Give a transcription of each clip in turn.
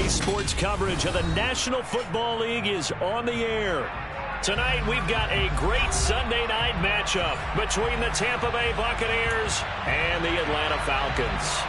Sports coverage of the National Football League is on the air. Tonight, we've got a great Sunday night matchup between the Tampa Bay Buccaneers and the Atlanta Falcons.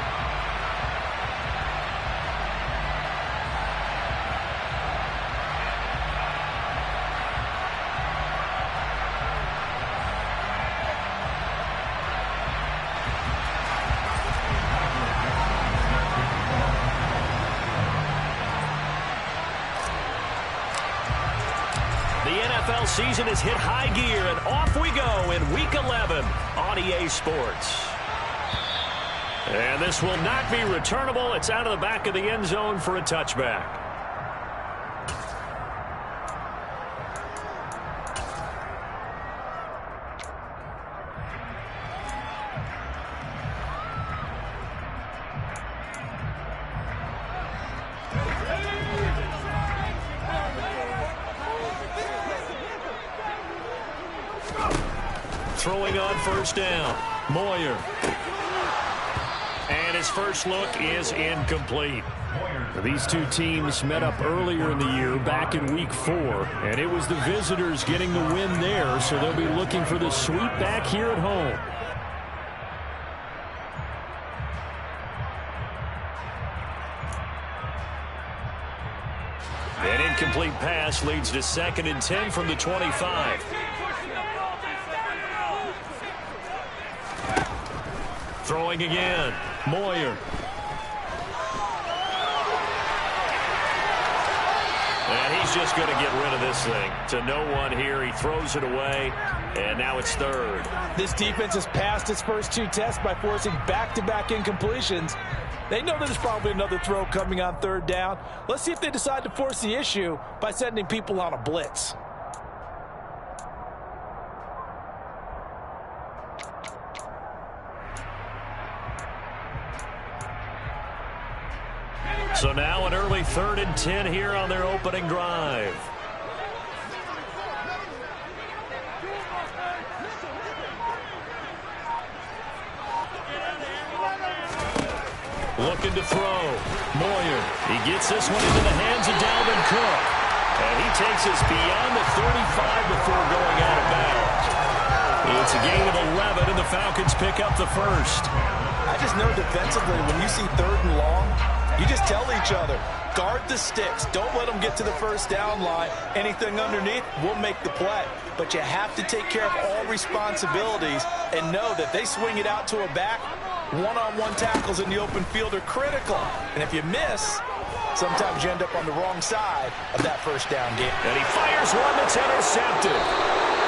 Season has hit high gear, and off we go in Week 11 on EA Sports. And this will not be returnable. It's out of the back of the end zone for a touchback. Throwing on first down, Moyer. And his first look is incomplete. These two teams met up earlier in the year, back in Week 4, and it was the visitors getting the win there, so they'll be looking for the sweep back here at home. An incomplete pass leads to 2nd and 10 from the 25. Throwing again, Moyer. And he's just going to get rid of this thing to no one here. He throws it away, and now it's 3rd. This defense has passed its first 2 tests by forcing back-to-back incompletions. They know there's probably another throw coming on 3rd down. Let's see if they decide to force the issue by sending people on a blitz. So now an early 3rd and 10 here on their opening drive. Looking to throw. Moyer. He gets this one into the hands of Dalvin Cook. And he takes us beyond the 35 before going out of bounds. It's a gain of 11, and the Falcons pick up the first. I just know defensively, when you see 3rd and long, you just tell each other, guard the sticks. Don't let them get to the first down line. Anything underneath will make the play. But you have to take care of all responsibilities and know that they swing it out to a back. One-on-one tackles in the open field are critical. And if you miss, sometimes you end up on the wrong side of that first down game. And he fires one that's intercepted.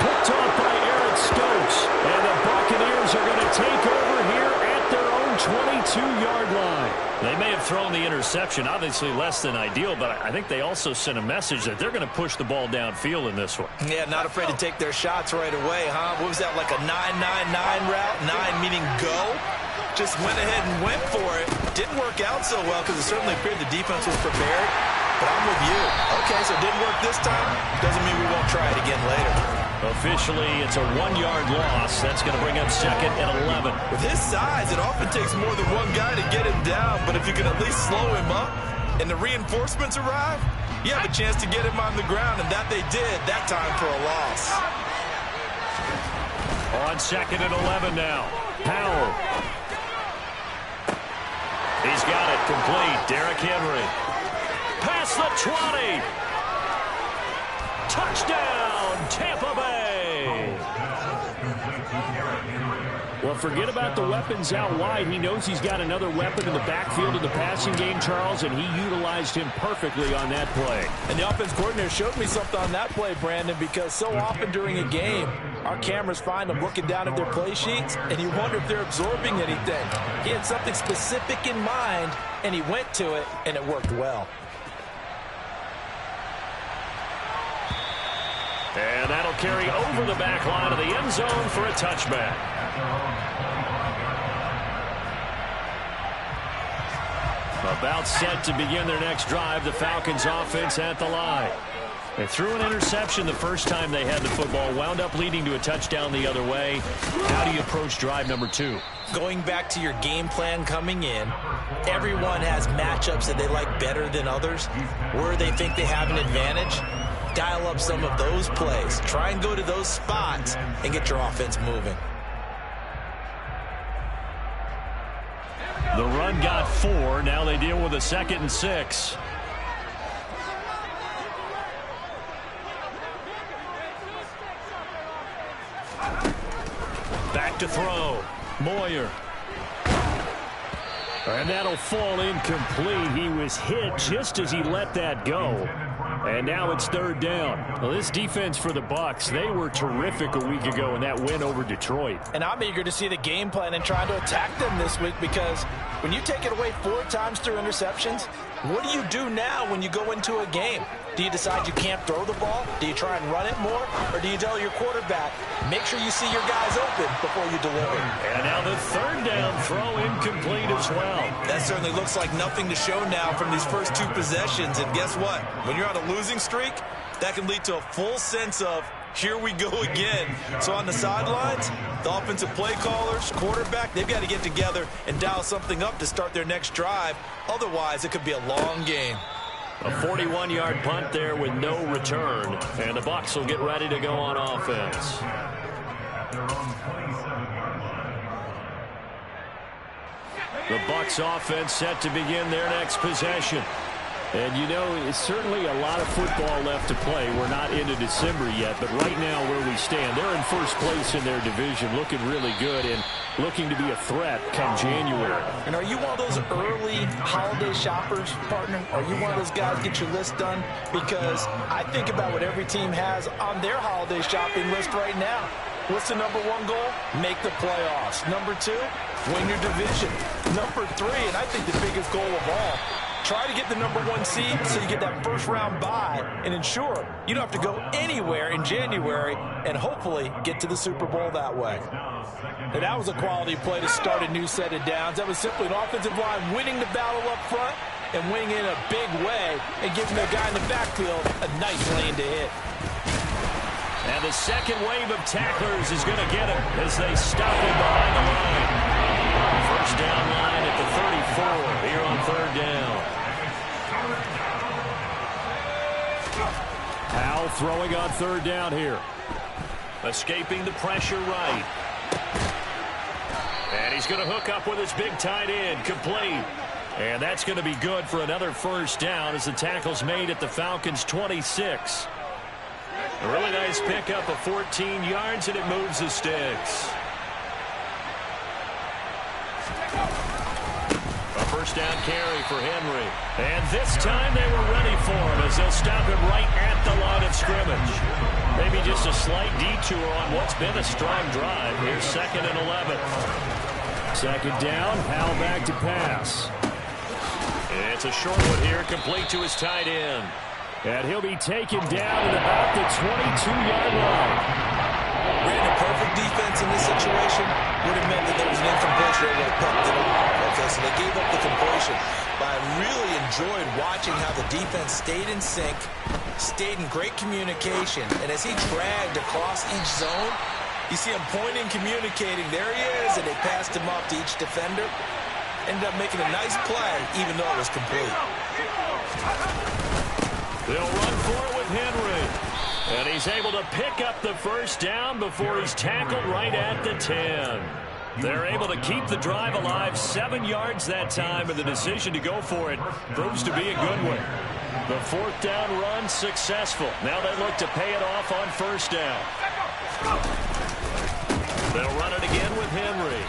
Picked off by Eric Stokes. And the Buccaneers are going to take over here at their own 22-yard line. They may have thrown the interception, obviously less than ideal, but I think they also sent a message that they're going to push the ball downfield in this one. Yeah, not afraid to take their shots right away, huh? What was that, like a 9-9-9 route? 9 meaning go? Just went ahead and went for it. Didn't work out so well because it certainly appeared the defense was prepared. But I'm with you. Okay, so it didn't work this time. Doesn't mean we won't try it again later. Officially, it's a 1-yard loss. That's going to bring up 2nd and 11. With his size, it often takes more than one guy to get him down. But if you can at least slow him up and the reinforcements arrive, you have a chance to get him on the ground. And that they did that time for a loss. On 2nd and 11 now. Powell. He's got it complete. Derrick Henry. Past the 20. Touchdown, Tampa Bay. Well, forget about the weapons out wide. He knows he's got another weapon in the backfield in the passing game, Charles, and he utilized him perfectly on that play. And the offense coordinator showed me something on that play, Brandon, because so often during a game, our cameras find them looking down at their play sheets, and you wonder if they're absorbing anything. He had something specific in mind, and he went to it, and it worked well. And that'll carry over the back line of the end zone for a touchback. About set to begin their next drive, the Falcons offense at the line. They threw an interception the first time they had the football, wound up leading to a touchdown the other way. How do you approach drive number 2? Going back to your game plan coming in, everyone has matchups that they like better than others, where they think they have an advantage. Dial up some of those plays. Try and go to those spots and get your offense moving. The run got 4. Now they deal with a 2nd and 6. Back to throw. Moyer. And that'll fall incomplete. He was hit just as he let that go. And now it's 3rd down. Well, this defense for the Bucs, they were terrific a week ago in that win over Detroit. And I'm eager to see the game plan and try to attack them this week, because when you take it away 4 times through interceptions, what do you do now when you go into a game? Do you decide you can't throw the ball? Do you try and run it more? Or do you tell your quarterback, make sure you see your guys open before you deliver? And now the 3rd down throw incomplete as well. That certainly looks like nothing to show now from these first 2 possessions. And guess what? When you're on a losing streak, that can lead to a full sense of, here we go again. So on the sidelines, the offensive play callers, quarterback, they've got to get together and dial something up to start their next drive. Otherwise, it could be a long game. A 41-yard punt there with no return. And the Bucs will get ready to go on offense. The Bucs offense set to begin their next possession. And, you know, it's certainly a lot of football left to play. We're not into December yet, but right now where we stand, they're in first place in their division, looking really good and looking to be a threat come January. And are you one of those early holiday shoppers, partner? Are you one of those guys get your list done? Because I think about what every team has on their holiday shopping list right now. What's the number 1 goal? Make the playoffs. Number 2, win your division. Number 3, and I think the biggest goal of all, try to get the number 1 seed so you get that first-round bye and ensure you don't have to go anywhere in January and hopefully get to the Super Bowl that way. And that was a quality play to start a new set of downs. That was simply an offensive line winning the battle up front and winning in a big way and giving the guy in the backfield a nice lane to hit. And the second wave of tacklers is going to get him as they stop him behind the line. First down line at the 34 here on 3rd down. Powell throwing on 3rd down here. Escaping the pressure right. And he's going to hook up with his big tight end, complete. And that's going to be good for another first down as the tackle's made at the Falcons' 26. A really nice pickup of 14 yards, and it moves the sticks. A first down carry for Henry. And this time they were ready for him as they'll stop him right at the line of scrimmage. Maybe just a slight detour on what's been a strong drive. Here's 2nd and 11. 2nd down, Powell back to pass. It's a short one here, complete to his tight end. And he'll be taken down at about the 22-yard line. Ran a perfect defense in this situation would have meant that there was an incompletion. They would have pumped it off. Okay, so they gave up the completion. But I really enjoyed watching how the defense stayed in sync, stayed in great communication. And as he dragged across each zone, you see him pointing, communicating. There he is, and they passed him off to each defender. Ended up making a nice play, even though it was complete. They'll run for it with Henry. And he's able to pick up the first down before he's tackled right at the 10. They're able to keep the drive alive, 7 yards that time, and the decision to go for it proves to be a good one. The 4th down run successful. Now they look to pay it off on first down. They'll run it again with Henry.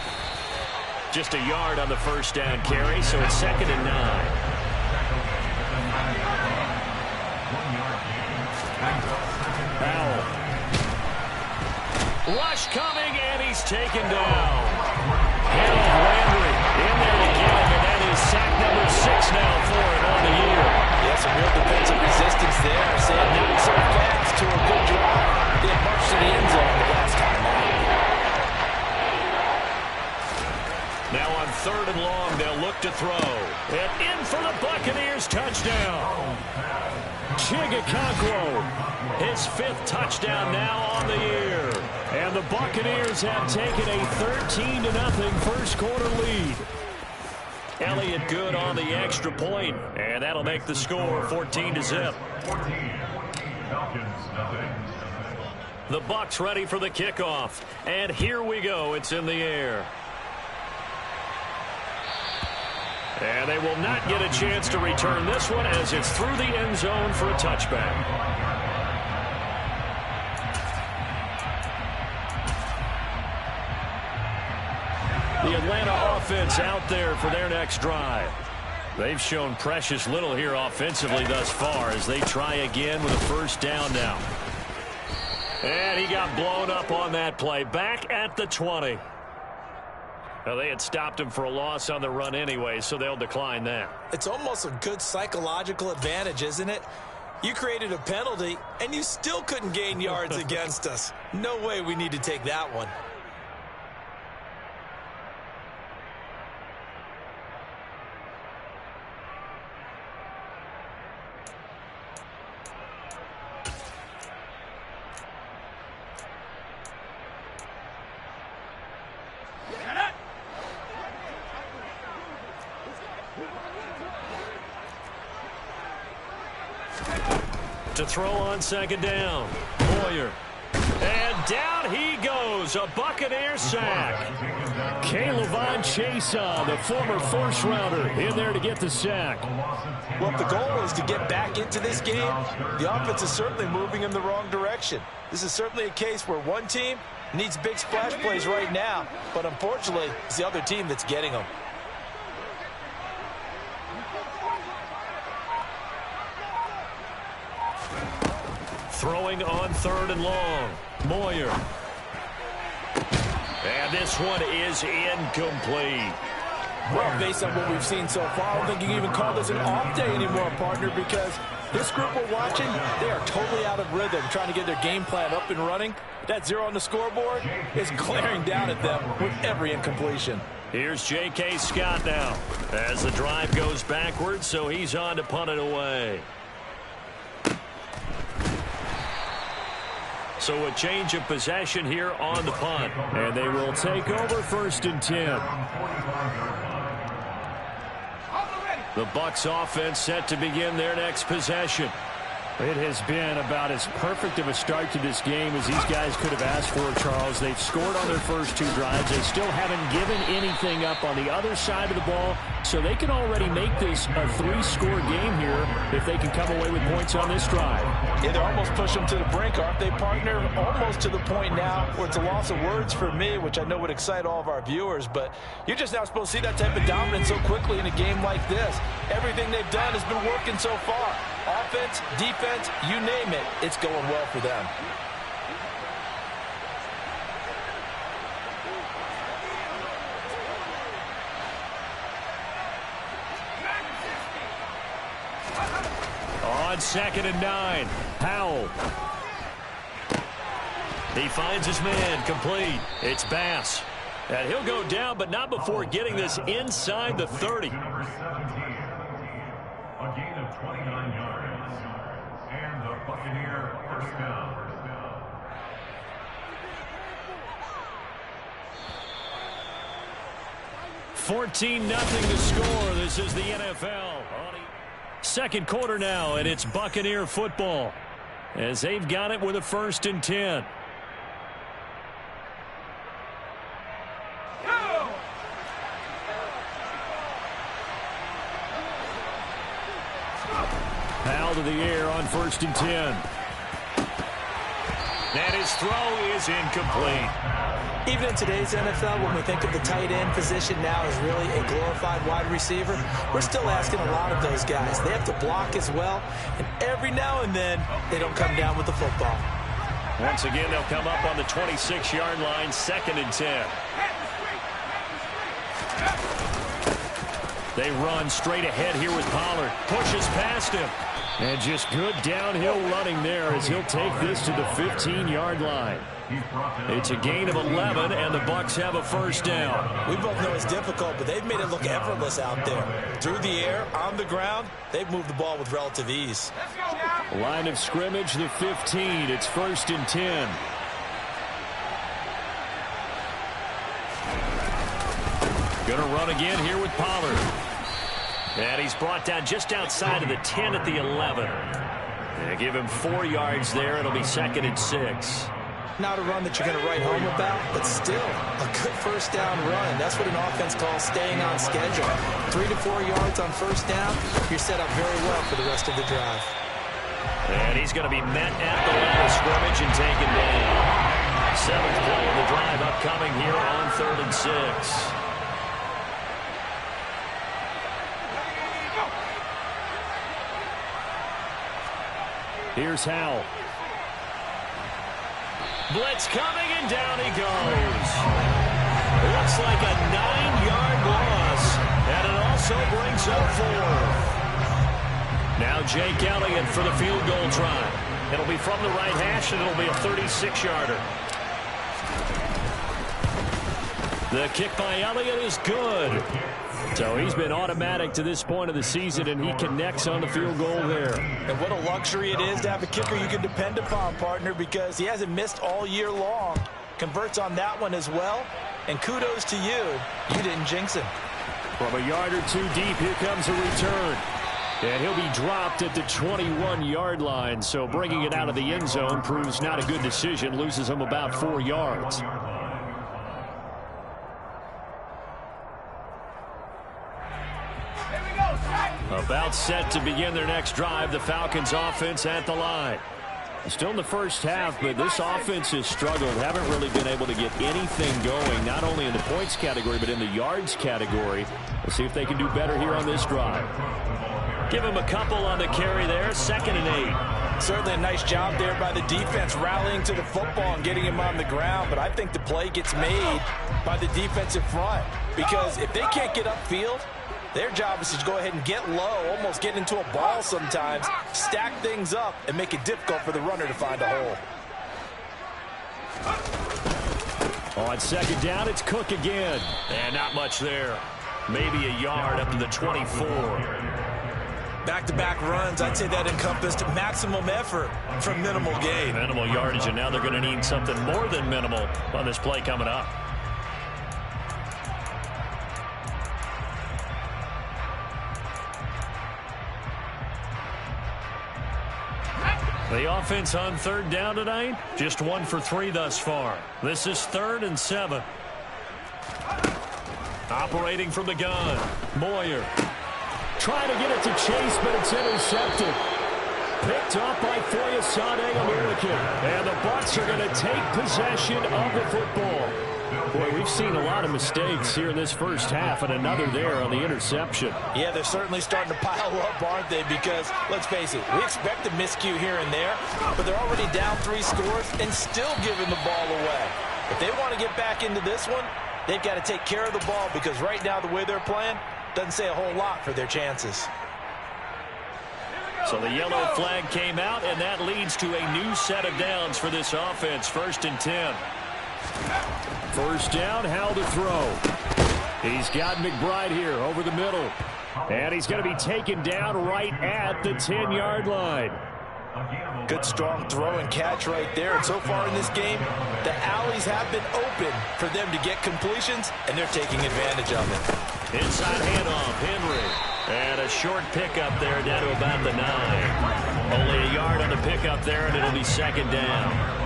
Just a yard on the first down carry, so it's 2nd and 9. Powell. Rush coming, and he's taken down. Landry in there to get him, and that is sack number 6 now for him on the year. Yeah, some real defensive resistance there. Saying not so fast to a good drive. They marched to the end zone the last time out. Now on 3rd and long, they'll look to throw. And in for the Buccaneers touchdown. Chigakonkwo, his 5th touchdown now on the year. And the Buccaneers have taken a 13-0 first quarter lead. Elliott good on the extra point, and that'll make the score 14-0. The Bucs ready for the kickoff, and here we go. It's in the air. And they will not get a chance to return this one as it's through the end zone for a touchback. The Atlanta offense out there for their next drive. They've shown precious little here offensively thus far as they try again with a first down now. And he got blown up on that play. Back at the 20. Well, they had stopped him for a loss on the run anyway, so they'll decline that. It's almost a good psychological advantage, isn't it? You created a penalty, and you still couldn't gain yards against us. No way we need to take that one. To throw on second down. Boyer. And down he goes. A Buccaneer sack. K'Lavon Chaisson, the former first-rounder, in there to get the sack. Well, if the goal is to get back into this game, the offense is certainly moving in the wrong direction. This is certainly a case where one team needs big splash plays right now, but unfortunately, it's the other team that's getting them. Throwing on 3rd and long. Moyer. And this one is incomplete. Well, based on what we've seen so far, I don't think you can even call this an off day anymore, partner, because this group we're watching, they are totally out of rhythm, trying to get their game plan up and running. That 0 on the scoreboard is glaring down at them with every incompletion. Here's J.K. Scott now as the drive goes backwards, so he's on to punt it away. So a change of possession here on the punt. And they will take over 1st and 10. The Bucs offense set to begin their next possession. It has been about as perfect of a start to this game as these guys could have asked for, Charles. They've scored on their first 2 drives. They still haven't given anything up on the other side of the ball, so they can already make this a 3-score game here if they can come away with points on this drive. Yeah, they're almost pushing them to the brink, aren't they, partner? Almost to the point now where it's a loss of words for me, which I know would excite all of our viewers, but you're just not supposed to see that type of dominance so quickly in a game like this. Everything they've done has been working so far. Offense, defense, you name it, it's going well for them. On 2nd and 9, Powell. He finds his man, complete. It's Bass. And he'll go down, but not before getting this inside the 30. Number 17, a gain of 29 yards, and the Buccaneer first down. 14-0 to score. This is the NFL. Second quarter now, and it's Buccaneer football as they've got it with a 1st and 10. Powell to the air on 1st and 10. And his throw is incomplete. Even in today's NFL, when we think of the tight end position now as really a glorified wide receiver, we're still asking a lot of those guys. They have to block as well, and every now and then, they don't come down with the football. Once again, they'll come up on the 26-yard line, 2nd and 10. They run straight ahead here with Pollard. Pushes past him. And just good downhill running there as he'll take this to the 15-yard line. It's a gain of 11, and the Bucs have a first down. We both know it's difficult, but they've made it look effortless out there. Through the air, on the ground, they've moved the ball with relative ease. Line of scrimmage, the 15. It's 1st and 10. Gonna run again here with Pollard. And he's brought down just outside of the 10 at the 11. And give him 4 yards there. It'll be 2nd and 6. Not a run that you're going to write home about, but still a good first down run. That's what an offense calls staying on schedule. 3 to 4 yards on first down. You're set up very well for the rest of the drive. And he's going to be met at the line of scrimmage and taken down. 7th play of the drive upcoming here on 3rd and 6. Here's Howell. Blitz coming, and down he goes. Looks like a 9-yard loss, and it also brings up 4. Now Jake Elliott for the field goal try. It'll be from the right hash, and it'll be a 36-yarder. The kick by Elliott is good. So he's been automatic to this point of the season, and he connects on the field goal there. And what a luxury it is to have a kicker you can depend upon, partner, because he hasn't missed all year long. Converts on that one as well. And kudos to you. You didn't jinx him. From a yard or 2 deep, here comes a return. And he'll be dropped at the 21-yard line. So bringing it out of the end zone proves not a good decision. Loses him about 4 yards. About set to begin their next drive. The Falcons offense at the line. Still in the first half, but this offense has struggled. Haven't really been able to get anything going, not only in the points category, but in the yards category. We'll see if they can do better here on this drive. Give him a couple on the carry there. 2nd and 8. Certainly a nice job there by the defense rallying to the football and getting him on the ground. But I think the play gets made by the defensive front. Because if they can't get upfield, their job is to go ahead and get low, almost get into a ball sometimes, stack things up, and make it difficult for the runner to find a hole. On 2nd down, it's Cook again. And not much there. Maybe a yard up to the 24. Back-to-back runs, I'd say that encompassed maximum effort for minimal gain. Minimal yardage, and now they're going to need something more than minimal on this play coming up. The offense on 3rd down tonight, just 1 for 3 thus far. This is 3rd and 7. Operating from the gun, Moyer. Trying to get it to Chase, but it's intercepted. Picked off by Foyesade American. And the Bucs are going to take possession of the football. Boy, we've seen a lot of mistakes here in this first half, and another there on the interception. Yeah, they're certainly starting to pile up, aren't they? Because, let's face it, we expect a miscue here and there, but they're already down 3 scores and still giving the ball away. If they want to get back into this one, they've got to take care of the ball, because right now the way they're playing doesn't say a whole lot for their chances. So the yellow flag came out, and that leads to a new set of downs for this offense. 1st and 10. First down, Howell to throw. He's got McBride here over the middle. And he's going to be taken down right at the 10-yard line. Good strong throw and catch right there. And so far in this game, the alleys have been open for them to get completions, and they're taking advantage of it. Inside handoff, Henry. And a short pickup there down to about the 9. Only a yard on the pickup there, and it'll be 2nd down.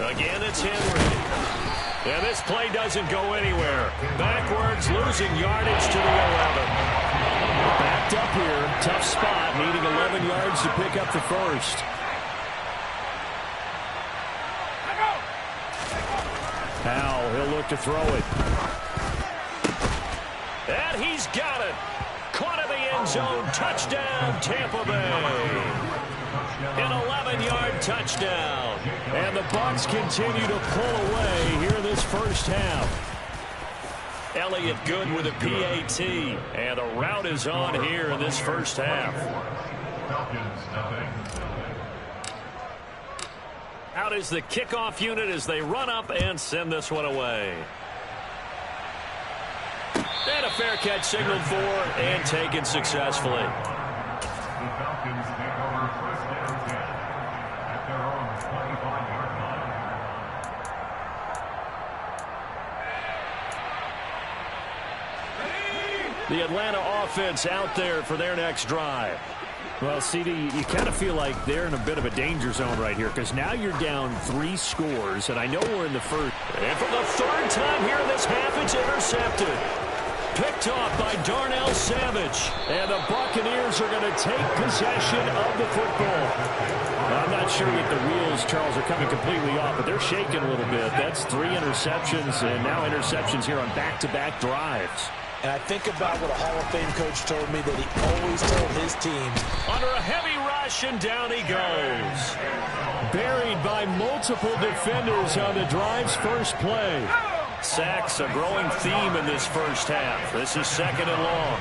Again, it's Henry. And this play doesn't go anywhere. Backwards, losing yardage to the 11. Backed up here, tough spot, needing 11 yards to pick up the first. Howell, he'll look to throw it. And he's got it. Caught in the end zone, touchdown, Tampa Bay. An 11-yard touchdown. And the Bucs continue to pull away here in this first half. Elliott good with a PAT. And the route is on here in this first half. Out is the kickoff unit as they run up and send this one away. And a fair catch signaled for and taken successfully. The Falcons take over first down 10 at their own 25-yard line. The Atlanta offense out there for their next drive. Well, CD, you kind of feel like they're in a bit of a danger zone right here because now you're down 3 scores, and I know we're in the first. And for the third time here in this half, it's intercepted. Picked off by Darnell Savage. And the Buccaneers are going to take possession of the football. I'm not sure that the wheels, Charles, are coming completely off, but they're shaking a little bit. That's 3 interceptions, and now interceptions here on back-to-back drives. And I think about what a Hall of Fame coach told me that he always told his teams. Under a heavy rush, and down he goes. Buried by multiple defenders on the drive's first play. Sacks a growing theme in this first half. This is 2nd and long.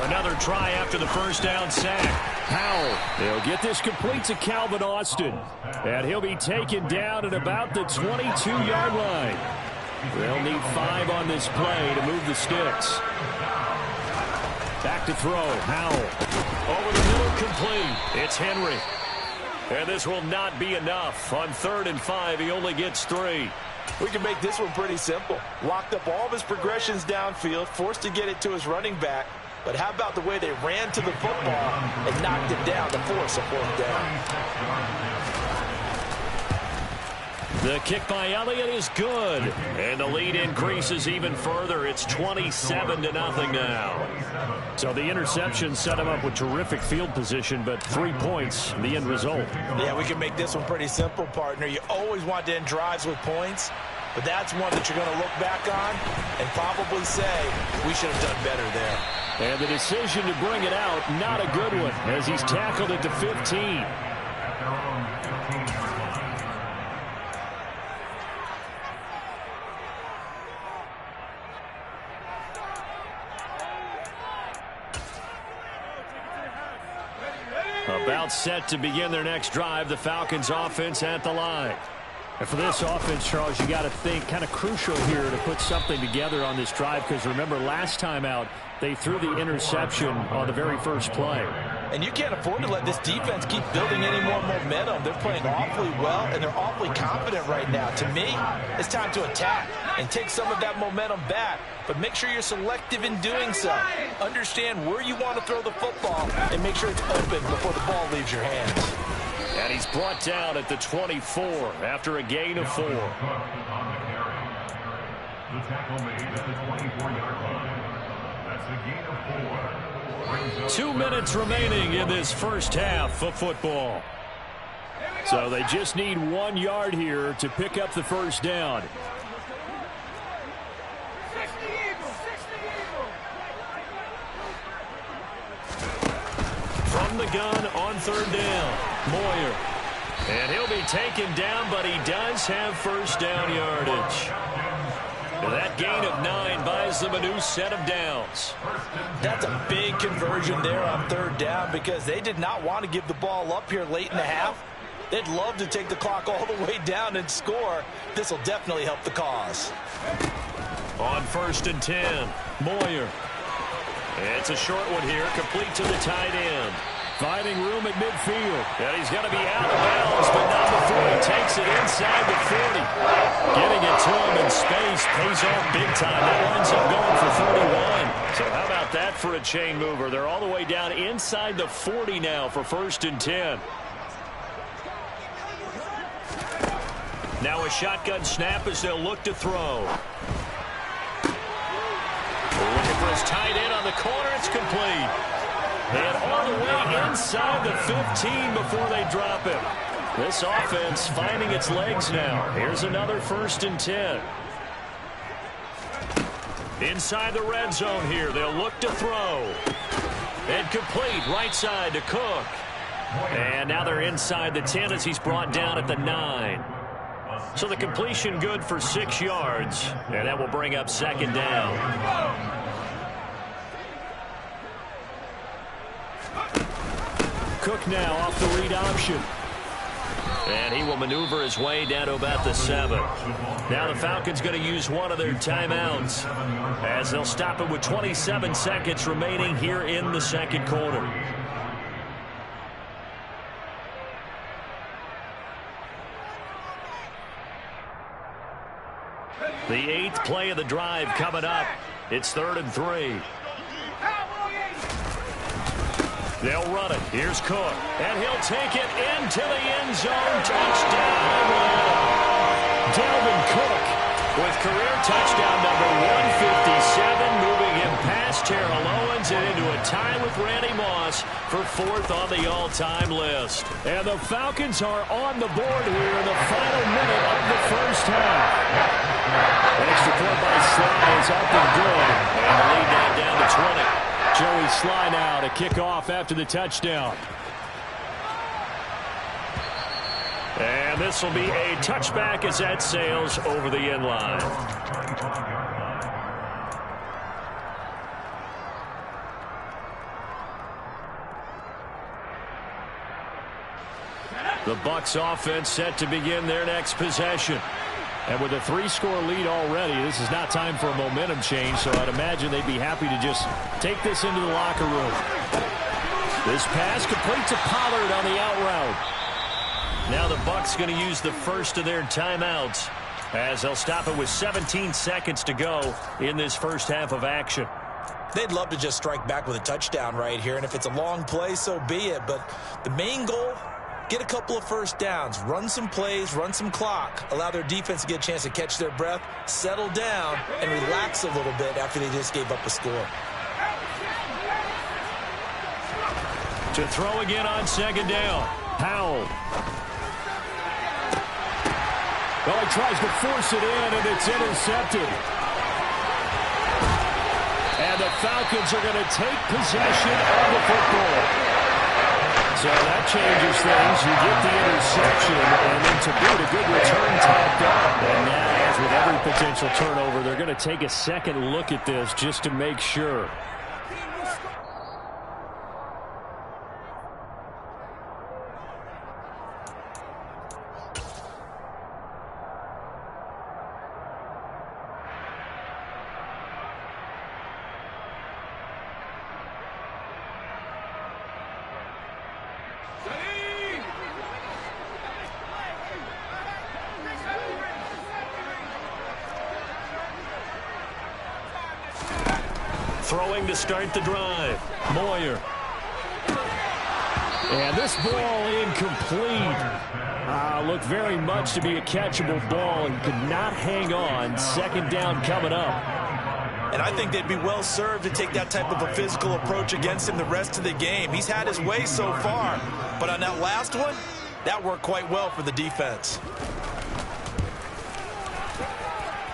Another try after the first down sack. Howell, he'll get this complete to Calvin Austin. And he'll be taken down at about the 22-yard line. They'll need 5 on this play to move the sticks. Back to throw. Howell. Over the middle, complete. It's Henry. And this will not be enough. On 3rd and 5, he only gets 3. We can make this one pretty simple. Locked up all of his progressions downfield, forced to get it to his running back. But how about the way they ran to the football and knocked it down to force a 4th down? The kick by Elliott is good. And the lead increases even further. It's 27-0 now. So the interception set him up with terrific field position, but 3 points, the end result. Yeah, we can make this one pretty simple, partner. You always want to end drives with points, but that's one that you're going to look back on and probably say, we should have done better there. And the decision to bring it out, not a good one, as he's tackled it to 15. About set to begin their next drive, the Falcons offense at the line. And for this offense, Charles, you got to think kind of crucial here to put something together on this drive because remember last time out, they threw the interception on the very first play. And you can't afford to let this defense keep building any more momentum. They're playing awfully well, and they're awfully confident right now. To me, it's time to attack and take some of that momentum back. But make sure you're selective in doing so. Understand where you want to throw the football and make sure it's open before the ball leaves your hands. And he's brought down at the 24 after a gain of 4. The tackle made at the 24-yard line. That's a gain of 4. 2 minutes remaining in this first half of football. So they just need 1 yard here to pick up the first down. From the gun on 3rd down, Moyer. And he'll be taken down, but he does have first down yardage. That gain of 9 buys them a new set of downs. That's a big conversion there on 3rd down because they did not want to give the ball up here late in the half. They'd love to take the clock all the way down and score. This will definitely help the cause. On 1st and 10, Moyer. It's a short one here, complete to the tight end. Finding room at midfield. And he's going to be out of bounds, but not before he takes it inside the 40. Getting it to him in space pays off big time. That winds up going for 31. So how about that for a chain mover? They're all the way down inside the 40 now for 1st and 10. Now a shotgun snap as they'll look to throw. Looking for his tight end on the corner. It's complete. And all the way inside the 15 before they drop him. This offense finding its legs now. Here's another 1st and 10. Inside the red zone here. They'll look to throw. And complete right side to Cook. And now they're inside the 10 as he's brought down at the 9. So the completion good for 6 yards, and that will bring up second down. Cook now off the read option. And he will maneuver his way down to about the 7. Now the Falcons going to use one of their timeouts as they'll stop it with 27 seconds remaining here in the second quarter. The 8th play of the drive coming up. It's 3rd and 3. They'll run it. Here's Cook. And he'll take it into the end zone. Touchdown. Dalvin Cook with career touchdown number 157, moving him past Terrell Owens and into a tie with Randy Moss for 4th on the all-time list. And the Falcons are on the board here in the final minute of the first half. Extra point by Sly is up and good. And the lead now down to 20. Joey Sly now to kick off after the touchdown. And this will be a touchback as that sails over the end line. The Bucs offense set to begin their next possession. And with a 3-score lead already, this is not time for a momentum change, so I'd imagine they'd be happy to just take this into the locker room. This pass complete to Pollard on the out route. Now the Bucs going to use the first of their timeouts as they'll stop it with 17 seconds to go in this first half of action. They'd love to just strike back with a touchdown right here, and if it's a long play, so be it. But the main goal, get a couple of first downs, run some plays, run some clock, allow their defense to get a chance to catch their breath, settle down, and relax a little bit after they just gave up a score. To throw again on second down. Powell. Well, he tries to force it in, and it's intercepted. And the Falcons are going to take possession of the football. So that changes things. You get the interception, and then to boot, a good return tapped up. And now, as with every potential turnover, they're going to take a second look at this just to make sure. Throwing to start the drive. Moyer. And this ball incomplete. Looked very much to be a catchable ball and could not hang on. Second down coming up. And I think they'd be well served to take that type of a physical approach against him the rest of the game. He's had his way so far. But on that last one, that worked quite well for the defense.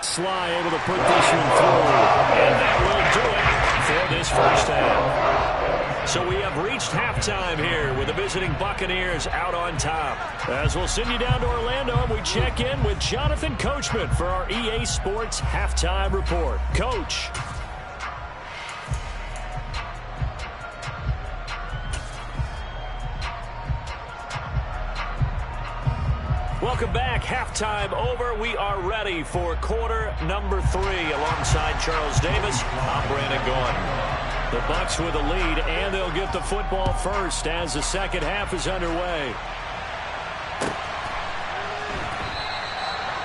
Sly able to put this one through. And that will do it for this first half. So we have reached halftime here with the visiting Buccaneers out on top. As we'll send you down to Orlando, and we check in with Jonathan Coachman for our EA Sports Halftime Report. Coach. Welcome back. Halftime over. We are ready for quarter number 3. Alongside Charles Davis, I'm Brandon Gordon. The Bucs with a lead, and they'll get the football first as the second half is underway.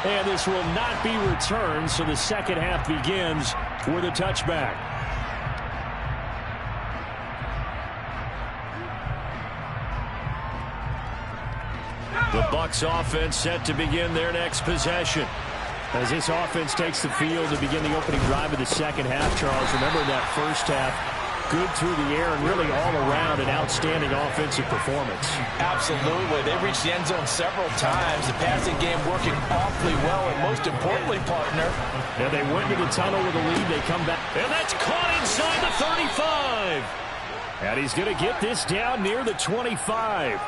And this will not be returned, so the second half begins with a touchback. The Bucs offense set to begin their next possession. As this offense takes the field to begin the opening drive of the second half, Charles, remember in that first half, good through the air and really all around an outstanding offensive performance. Absolutely. They reached the end zone several times. The passing game working awfully well, and most importantly, partner. Yeah, they went to the tunnel with a lead. They come back. And that's caught inside the 35. And he's going to get this down near the 25.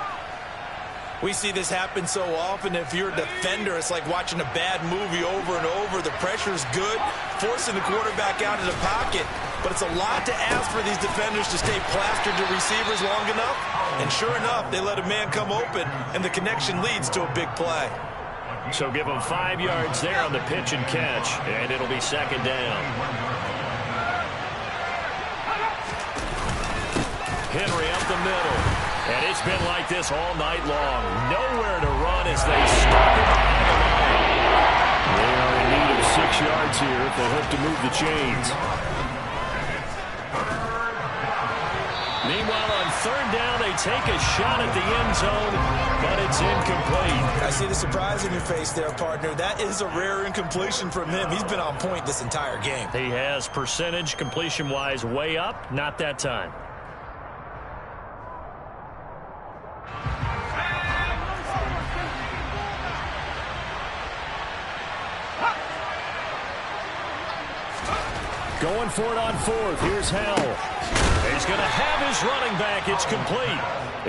We see this happen so often. If you're a defender, it's like watching a bad movie over and over. The pressure's good, forcing the quarterback out of the pocket. But it's a lot to ask for these defenders to stay plastered to receivers long enough. And sure enough, they let a man come open, and the connection leads to a big play. So give them 5 yards there on the pitch and catch, and it'll be second down. Henry up the middle. And it's been like this all night long. Nowhere to run as they stop it behind the line. They are in need of 6 yards here if they hope to move the chains. Meanwhile, on third down, they take a shot at the end zone, but it's incomplete. I see the surprise in your face there, partner. That is a rare incompletion from him. He's been on point this entire game. He has percentage completion-wise way up, not that time. Going for it on fourth. Here's Howell. He's going to have his running back. It's complete.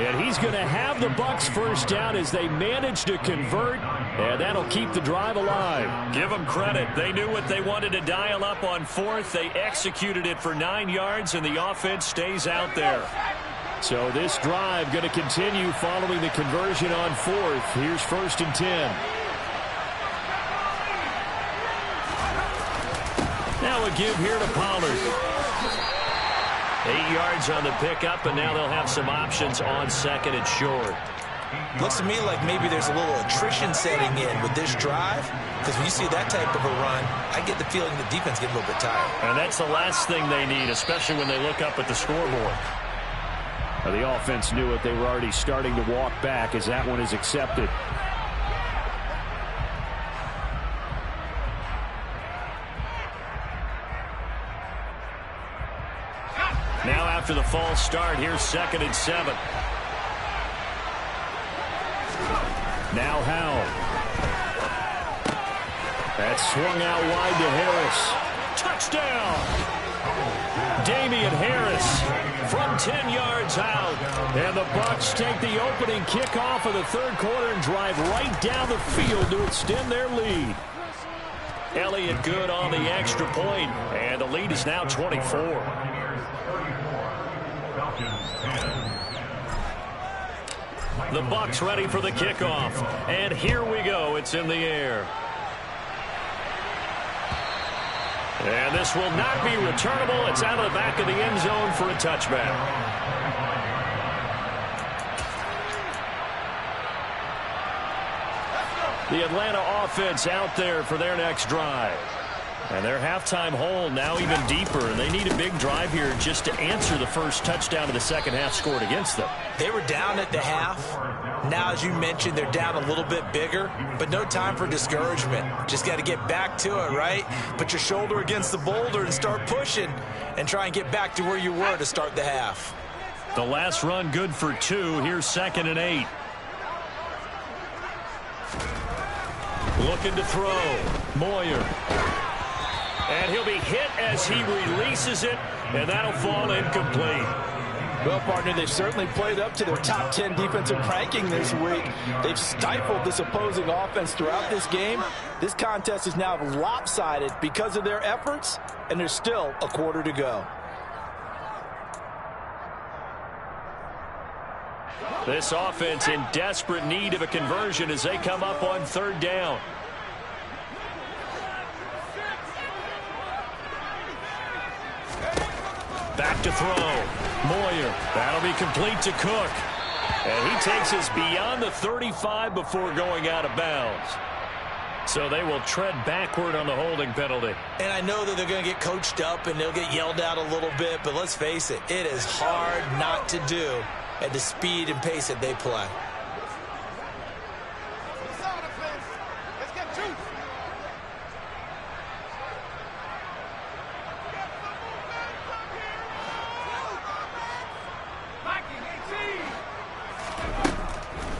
And he's going to have the Bucs first down as they manage to convert. And that'll keep the drive alive. Give them credit. They knew what they wanted to dial up on fourth. They executed it for 9 yards, and the offense stays out there. So this drive going to continue following the conversion on fourth. Here's 1st and 10. Now a give here to Pollard. 8 yards on the pickup, and now they'll have some options on second and short. Looks to me like maybe there's a little attrition setting in with this drive, because when you see that type of a run, I get the feeling the defense gets a little bit tired. And that's the last thing they need, especially when they look up at the scoreboard. The offense knew it. They were already starting to walk back as that one is accepted. Now after the false start, here's 2nd and 7. Now Howell. That's swung out wide to Harris. Touchdown! Damian Harris from 10 yards out. And the Bucs take the opening kickoff of the third quarter and drive right down the field to extend their lead. Elliott good on the extra point, and the lead is now 24. The Bucs ready for the kickoff. And here we go. It's in the air. And this will not be returnable. It's out of the back of the end zone for a touchback. The Atlanta offense out there for their next drive. And their halftime hole now even deeper, and they need a big drive here just to answer the first touchdown of the second half scored against them. They were down at the half. Now, as you mentioned, they're down a little bit bigger, but no time for discouragement. Just got to get back to it, right? Put your shoulder against the boulder and start pushing and try and get back to where you were to start the half. The last run good for 2. Here's 2nd and 8. Looking to throw. Moyer. And he'll be hit as he releases it, and that'll fall incomplete. Well, partner, they've certainly played up to their top 10 defensive ranking this week. They've stifled this opposing offense throughout this game. This contest is now lopsided because of their efforts, and there's still a quarter to go. This offense in desperate need of a conversion as they come up on third down. Back to throw. Moyer. That'll be complete to Cook. And he takes us beyond the 35 before going out of bounds. So they will tread backward on the holding penalty. And I know that they're going to get coached up and they'll get yelled at a little bit, but let's face it, it is hard not to do at the speed and pace that they play.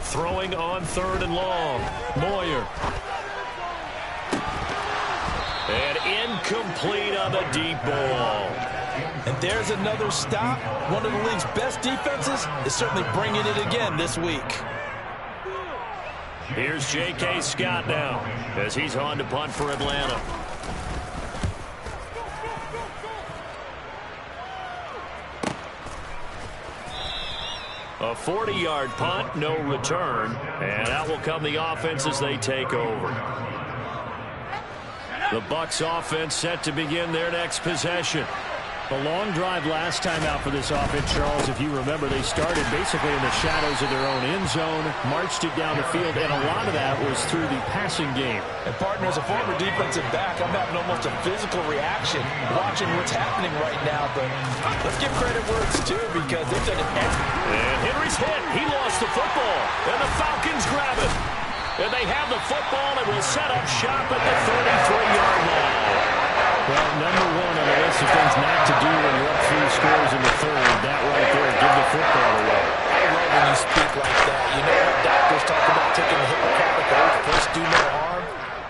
Throwing on third and long. Moyer. And incomplete on the deep ball. And there's another stop. One of the league's best defenses is certainly bringing it again this week. Here's J.K. Scott now as he's on to punt for Atlanta. A 40-yard punt, no return, and out will come the offense as they take over. The Bucs offense set to begin their next possession. The long drive last time out for this offense, Charles, if you remember, they started basically in the shadows of their own end zone, marched it down the field, and a lot of that was through the passing game. And, partner, as a former defensive back, I'm having almost a physical reaction watching what's happening right now. But let's give credit where it's due because they've done an excellent. And Henry's hit. He lost the football. And the Falcons grab it. And they have the football and will set up shop at the 33-yard line. Well, number one on the list of things not to do when you're up 3 scores in the third, that right there, give the football away. I love when you speak like that. You know what doctors talk about taking the Hippocratic oath, first do no harm?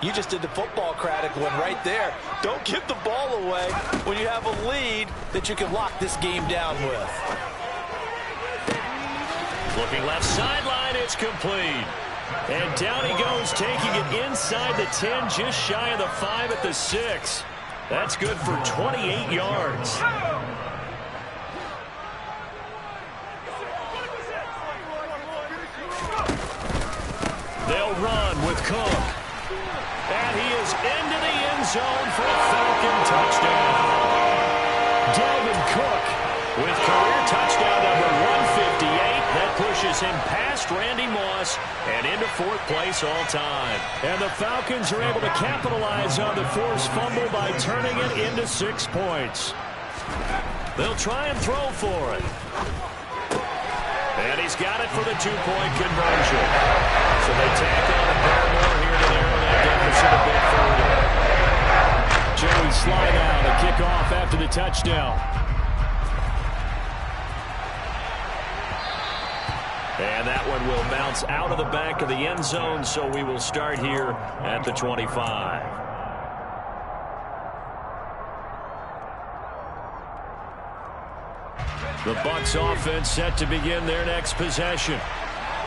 You just did the football-cratic one right there. Don't give the ball away when you have a lead that you can lock this game down with. Looking left sideline, it's complete. And down he goes, taking it inside the 10, just shy of the 5 at the 6. That's good for 28 yards. They'll run with Cook. And he is into the end zone for a Falcon touchdown. Dalvin Cook with career touchdown number 158. That pushes him past Randy Moss and into 4th place all time. And the Falcons are able to capitalize on the forced fumble by turning it into 6 points. They'll try and throw for it. And he's got it for the 2-point conversion. So they tack on a pair more here to narrow that deficit a bit further. Joey slide out, a kickoff after the touchdown. And that one will bounce out of the back of the end zone, so we will start here at the 25. The Bucs offense set to begin their next possession.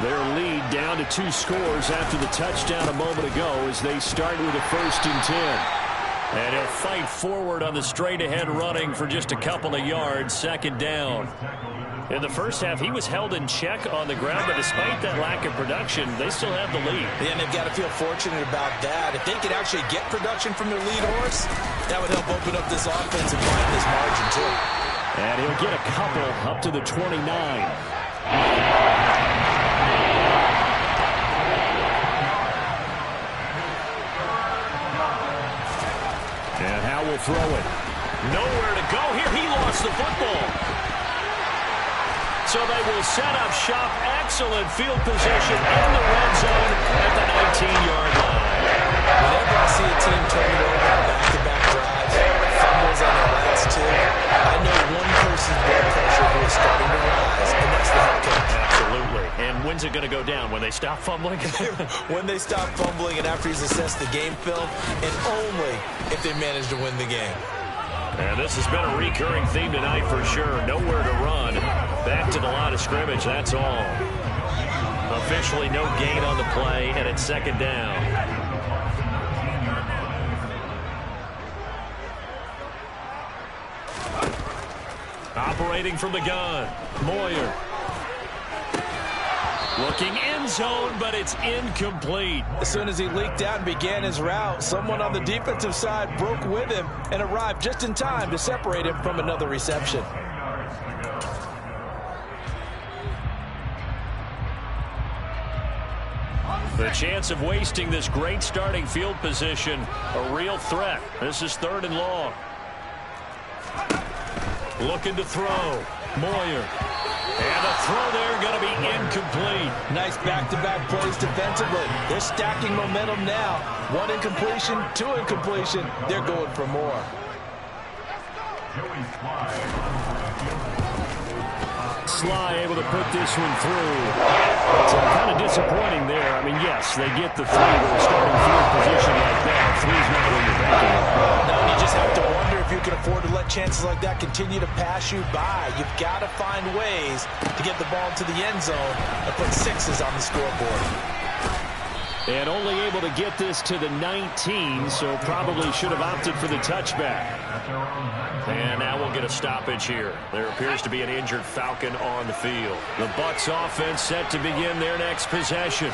Their lead down to 2 scores after the touchdown a moment ago as they start with a 1st and 10. And he'll fight forward on the straight-ahead running for just a couple of yards, 2nd down. In the first half, he was held in check on the ground, but despite that lack of production, they still have the lead. Yeah, and they've got to feel fortunate about that. If they could actually get production from their lead horse, that would help open up this offense and find this margin, too. And he'll get a couple up to the 29. And Howe will throw it. Nowhere to go here. He lost the football. So they will set up shop. Excellent field position in the red zone at the 19-yard line. Whenever I see a team turn it over on back-to-back drives, fumbles on their last 2, I know one person's blood pressure who is starting to rise, and that's the head coach. Absolutely. And when's it going to go down? When they stop fumbling? When they stop fumbling and after he's assessed the game film, and only if they manage to win the game. And this has been a recurring theme tonight for sure. Nowhere to run. Back to the line of scrimmage, that's all. Officially no gain on the play, and it's 2nd down. Operating from the gun, Moyer. Looking end zone, but it's incomplete. As soon as he leaked out and began his route, someone on the defensive side broke with him and arrived just in time to separate him from another reception. The chance of wasting this great starting field position, a real threat. This is 3rd and long. Looking to throw, Moyer. And the throw there going to be incomplete. Nice back-to-back plays defensively. They're stacking momentum now. 1 incompletion, 2 incompletion. They're going for more. Sly able to put this one through. It's kind of disappointing there. I mean, yes, they get the 3 with a starting field position like that. 3's not where you're banking. No, you just have to wonder if you who can afford to let chances like that continue to pass you by. You've got to find ways to get the ball into the end zone and put sixes on the scoreboard. And only able to get this to the 19, so probably should have opted for the touchback. And now we'll get a stoppage here. There appears to be an injured Falcon on the field. The Bucs offense set to begin their next possession.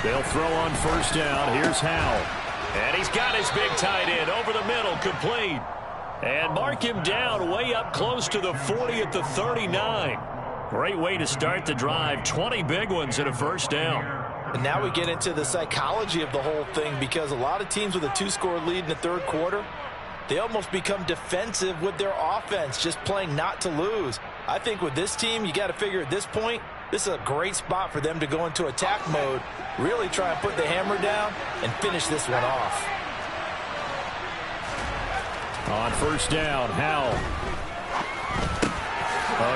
They'll throw on first down. Here's Howell. And he's got his big tight end over the middle, complete. And mark him down way up close to the 40 at the 39. Great way to start the drive. 20 big ones and a first down. And now we get into the psychology of the whole thing, because a lot of teams with a 2-score lead in the third quarter, they almost become defensive with their offense, just playing not to lose. I think with this team, you got to figure at this point, this is a great spot for them to go into attack mode, really try and put the hammer down and finish this one off. On first down, Howell.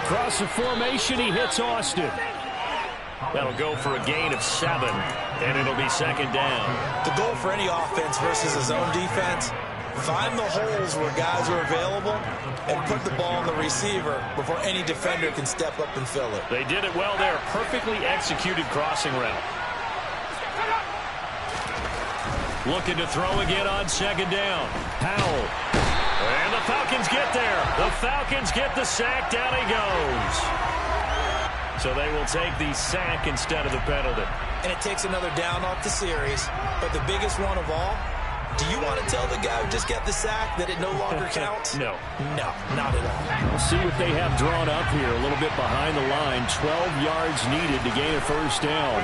Across the formation, he hits Austin. That'll go for a gain of 7, and it'll be second down. The goal for any offense versus a zone defense, find the holes where guys are available and put the ball on the receiver before any defender can step up and fill it. They did it well there. Perfectly executed crossing route. Looking to throw again on second down. Howell. And the Falcons get there. The Falcons get the sack. Down he goes. So they will take the sack instead of the penalty. And it takes another down off the series. But the biggest one of all, do you want to tell the guy who just got the sack that it no longer counts? No. No, not at all. We'll see what they have drawn up here. A little bit behind the line. 12 yards needed to gain a first down.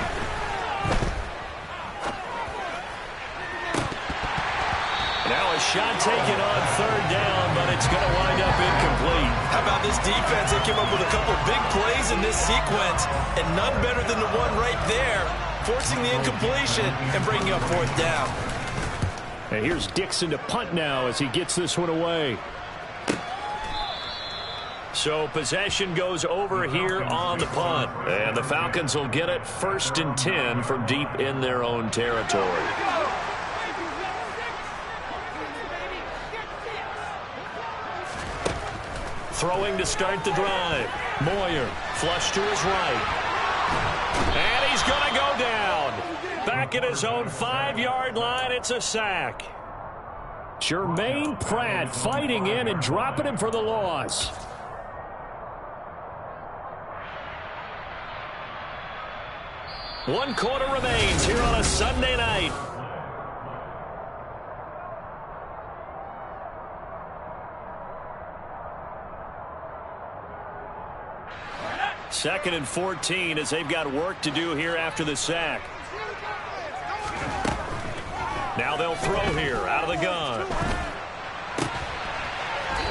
Now a shot taken on third down, but it's going to wind up incomplete. How about this defense? They came up with a couple big plays in this sequence, and none better than the one right there, forcing the incompletion and bringing up fourth down. And here's Dixon to punt now as he gets this one away. So possession goes over here on the punt. And the Falcons will get it 1st and 10 from deep in their own territory. Throwing to start the drive. Moyer, flush to his right. And he's going to go down. Back at his own 5-yard line, it's a sack. Jermaine Pratt fighting in and dropping him for the loss. One quarter remains here on a Sunday night. Second and 14 as they've got work to do here after the sack. Now they'll throw here out of the gun.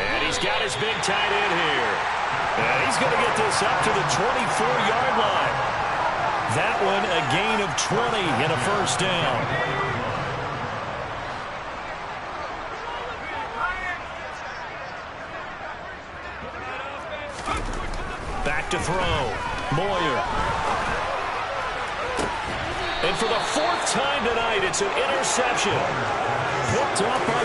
And he's got his big tight end here. And he's going to get this up to the 24-yard line. That one a gain of 20 and a first down. Back to throw. Moyer. And for the 4th time tonight, it's an interception. Picked up by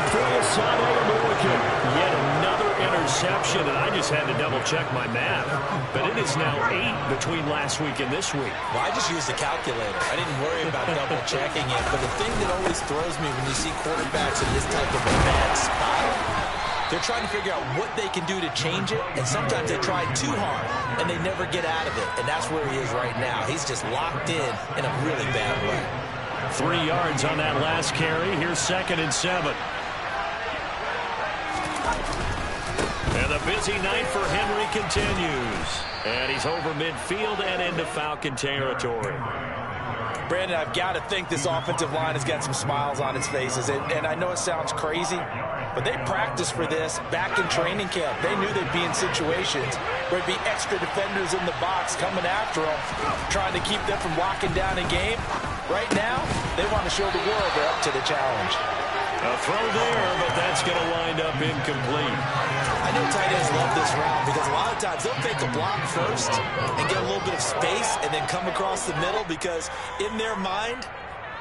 Morgan. Yet another interception, and I just had to double-check my math. But it is now 8 between last week and this week. Well, I just used the calculator. I didn't worry about double-checking it. But the thing that always throws me when you see quarterbacks in this type of a bad spot, they're trying to figure out what they can do to change it, and sometimes they try too hard, and they never get out of it, and that's where he is right now. He's just locked in a really bad way. 3 yards on that last carry. Here's 2nd and 7. And the busy night for Henry continues. And he's over midfield and into Falcon territory. Brandon, I've got to think this offensive line has got some smiles on its faces, and I know it sounds crazy, but they practiced for this back in training camp. They knew they'd be in situations where there'd be extra defenders in the box coming after them, trying to keep them from locking down a game. Right now, they want to show the world they're up to the challenge. A throw there, but that's going to wind up incomplete. I know tight ends love this route because a lot of times they'll fake a block first and get a little bit of space and then come across the middle because in their mind,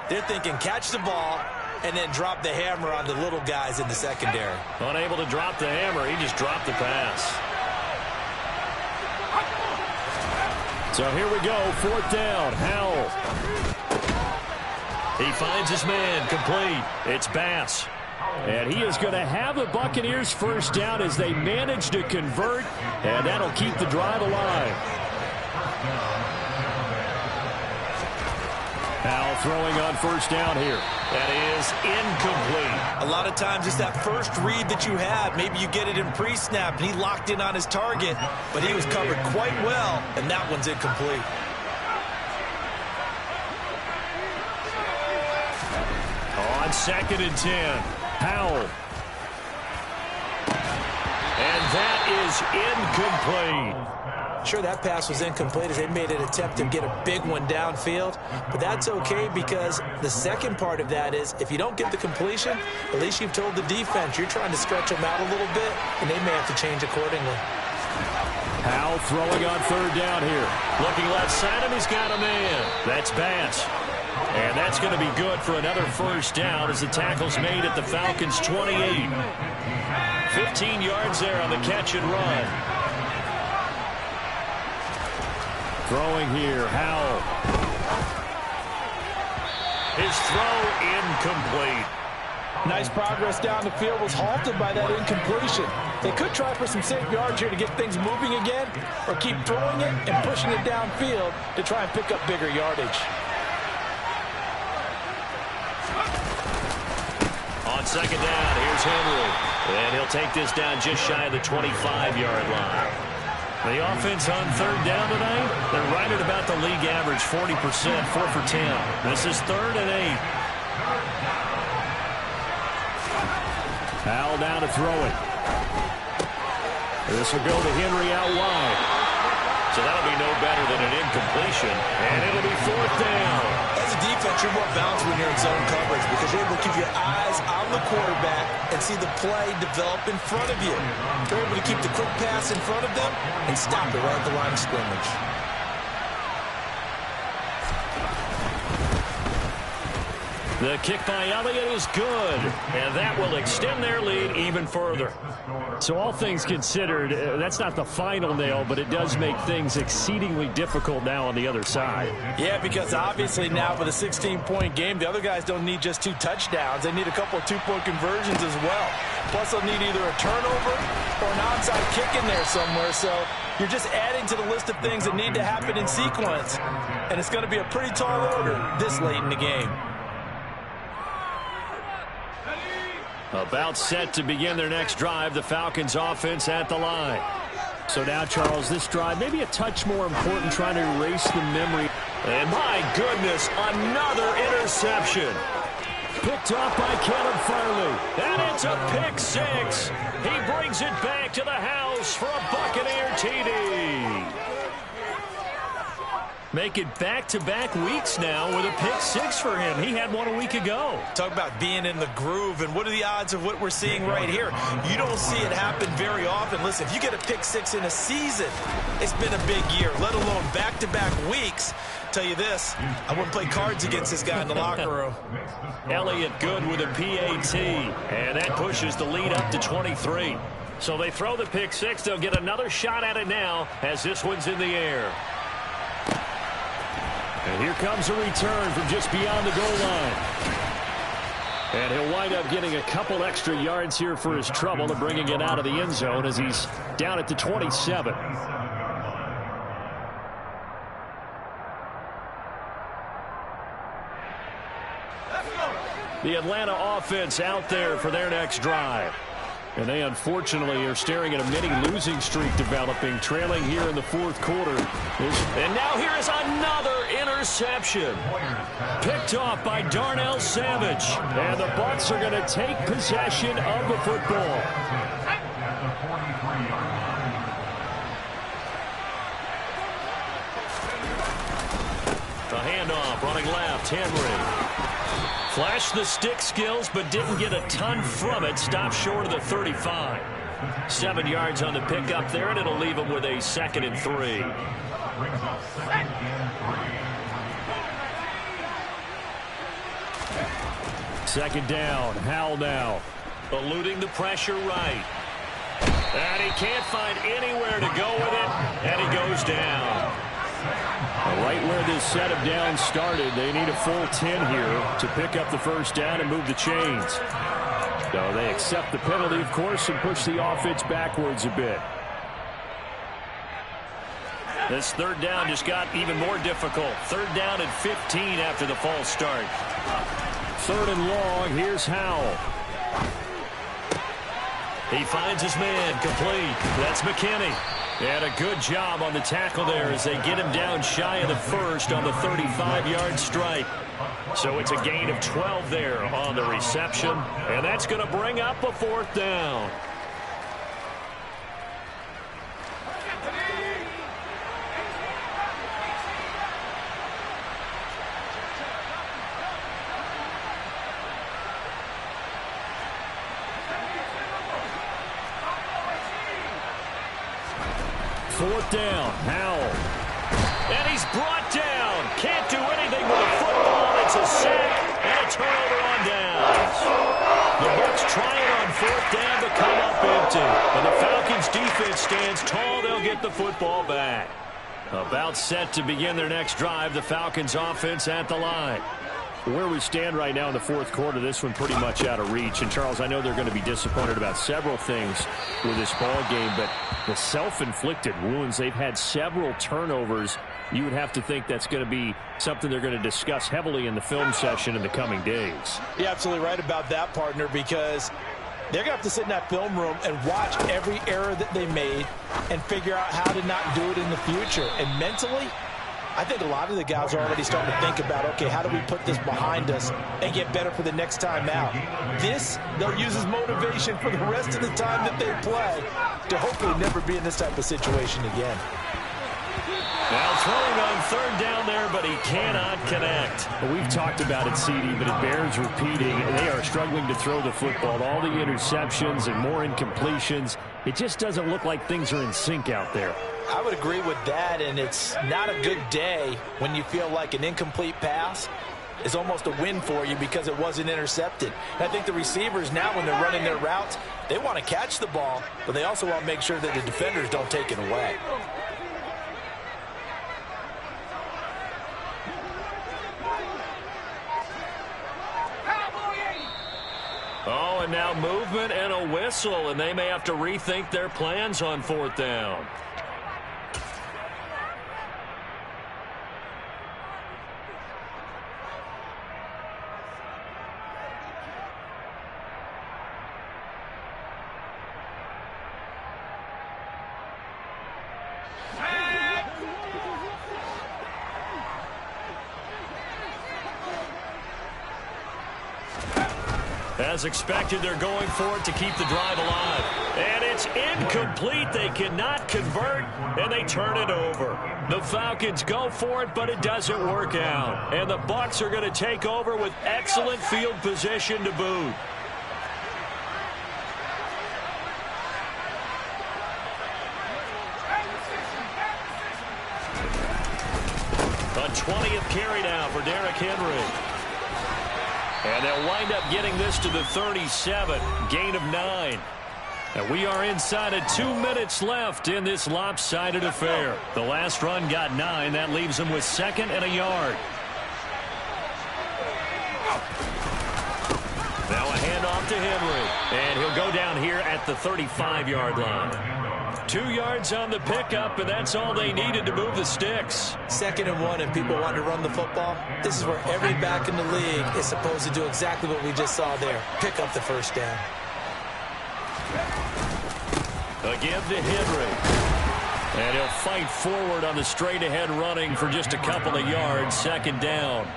they're thinking catch the ball, and then drop the hammer on the little guys in the secondary. Unable to drop the hammer, he just dropped the pass. So here we go, 4th down, Howell. He finds his man, complete. It's Bass. And he is going to have the Buccaneers first down as they manage to convert, and that'll keep the drive alive. Howell throwing on first down here. That is incomplete. A lot of times it's that first read that you have. Maybe you get it in pre-snap, and he locked in on his target, but he was covered quite well, and that one's incomplete. On 2nd and 10, Howell. And that is incomplete. Sure, that pass was incomplete as they made an attempt to get a big one downfield, but that's okay because the second part of that is if you don't get the completion, at least you've told the defense you're trying to stretch them out a little bit, and they may have to change accordingly. Howell throwing on 3rd down here. Looking left side, and he's got a man. That's Bass. And that's going to be good for another first down as the tackle's made at the Falcons' 28. 15 yards there on the catch and run. Throwing here, Howell. His throw incomplete. Nice progress down the field, was halted by that incompletion. They could try for some safe yards here to get things moving again, or keep throwing it and pushing it downfield to try and pick up bigger yardage. On 2nd down, here's Henry. And he'll take this down just shy of the 25-yard line. The offense on 3rd down tonight, they're right at about the league average, 40%, 4 for 10. This is 3rd and 8. Howell down to throw it. This will go to Henry out wide. So that'll be no better than an incompletion. And it'll be 4th down. As a defense, you're more balanced when you're in zone coverage because you're able to keep your eyes on the quarterback and see the play develop in front of you. You're able to keep the quick pass in front of them and stop it right at the line of scrimmage. The kick by Elliott is good, and that will extend their lead even further. So all things considered, that's not the final nail, but it does make things exceedingly difficult now on the other side. Yeah, because obviously now with a 16-point game, the other guys don't need just 2 touchdowns. They need a couple of 2-point conversions as well. Plus, they'll need either a turnover or an onside kick in there somewhere. So you're just adding to the list of things that need to happen in sequence. And it's going to be a pretty tall order this late in the game. About set to begin their next drive, the Falcons offense at the line. So now, Charles, this drive maybe a touch more important, trying to erase the memory. And my goodness, another interception. Picked off by Caleb Farley. And it's a pick 6. He brings it back to the house for a Buccaneer TD. Make it back-to-back weeks now with a pick 6 for him. He had one a week ago. Talk about being in the groove, and what are the odds of what we're seeing right here? You don't see it happen very often. Listen, if you get a pick 6 in a season, it's been a big year, let alone back-to-back weeks. Tell you this, I wouldn't play cards against this guy in the locker room. Elliott good with a PAT, and that pushes the lead up to 23. So they throw the pick 6. They'll get another shot at it now as this one's in the air. And here comes a return from just beyond the goal line. And he'll wind up getting a couple extra yards here for his trouble and bringing it out of the end zone as he's down at the 27. The Atlanta offense out there for their next drive. And they unfortunately are staring at a mini losing streak developing, trailing here in the 4th quarter. And now here is another interception. Picked off by Darnell Savage. And the Bucs are going to take possession of the football. The handoff, running left, Henry. Flashed the stick skills, but didn't get a ton from it. Stopped short of the 35. 7 yards on the pickup there, and it'll leave him with a 2nd and 3. Second down, Howell now. Eluding the pressure right. And he can't find anywhere to go with it, and he goes down. Right where this set of downs started, they need a full 10 here to pick up the first down and move the chains. So they accept the penalty, of course, and push the offense backwards a bit. This third down just got even more difficult. Third down and 15 after the false start. Third and long, here's Howell. He finds his man, complete. That's McKinney. And a good job on the tackle there as they get him down shy of the first on the 35-yard strike. So it's a gain of 12 there on the reception. And that's going to bring up a fourth down. Fourth down, Howell. And he's brought down. Can't do anything with a football. It's a sack and a turnover on downs. The Bucs trying on fourth down to come up empty. And the Falcons defense stands tall. They'll get the football back. About set to begin their next drive. The Falcons offense at the line. Where we stand right now in the fourth quarter, this one pretty much out of reach. And, Charles, I know they're going to be disappointed about several things with this ball game, but the self-inflicted wounds, they've had several turnovers. You would have to think that's going to be something they're going to discuss heavily in the film session in the coming days. You're absolutely right about that, partner, because they're going to have to sit in that film room and watch every error that they made and figure out how to not do it in the future. And mentally, I think a lot of the guys are already starting to think about, okay, how do we put this behind us and get better for the next time out? This, they'll use as motivation for the rest of the time that they play to hopefully never be in this type of situation again. Now throwing on third down there, but he cannot connect. Well, we've talked about it, CD, but it bears repeating. They are struggling to throw the football. All the interceptions and more incompletions. It just doesn't look like things are in sync out there. I would agree with that, and it's not a good day when you feel like an incomplete pass is almost a win for you because it wasn't intercepted. And I think the receivers now, when they're running their routes, they want to catch the ball, but they also want to make sure that the defenders don't take it away. Oh, and now movement and a whistle, and they may have to rethink their plans on fourth down. As expected, they're going for it to keep the drive alive. And it's incomplete. They cannot convert, and they turn it over. The Falcons go for it, but it doesn't work out. And the Bucs are going to take over with excellent field position to boot. A 20th carry now for Derrick Henry. And they'll wind up getting this to the 37, gain of 9. And we are inside of 2 minutes left in this lopsided affair. The last run got 9. That leaves them with second and a yard. Now a handoff to Henry. And he'll go down here at the 35-yard line. 2 yards on the pickup, and that's all they needed to move the sticks. 2nd and 1, and people want to run the football. This is where every back in the league is supposed to do exactly what we just saw there. Pick up the first down. Again to Henry. And he'll fight forward on the straight-ahead running for just a couple of yards. 2nd down.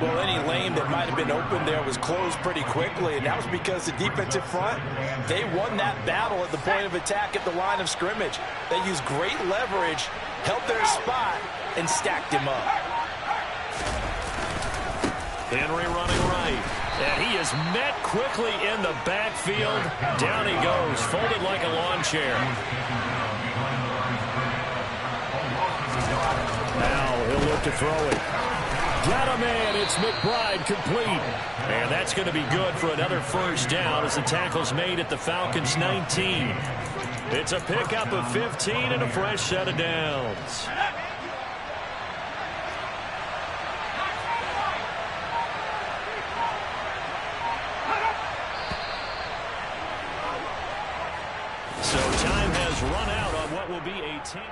Well, any lane that might have been open there was closed pretty quickly, and that was because the defensive front, they won that battle at the point of attack at the line of scrimmage. They used great leverage, held their spot, and stacked him up. Henry running right. And he is met quickly in the backfield. Down he goes, folded like a lawn chair. Now he'll look to throw it. got a man. It's McBride complete. And that's going to be good for another first down as the tackle's made at the Falcons' 19. It's a pickup of 15 and a fresh set of downs. So time has run out on what will be a 10.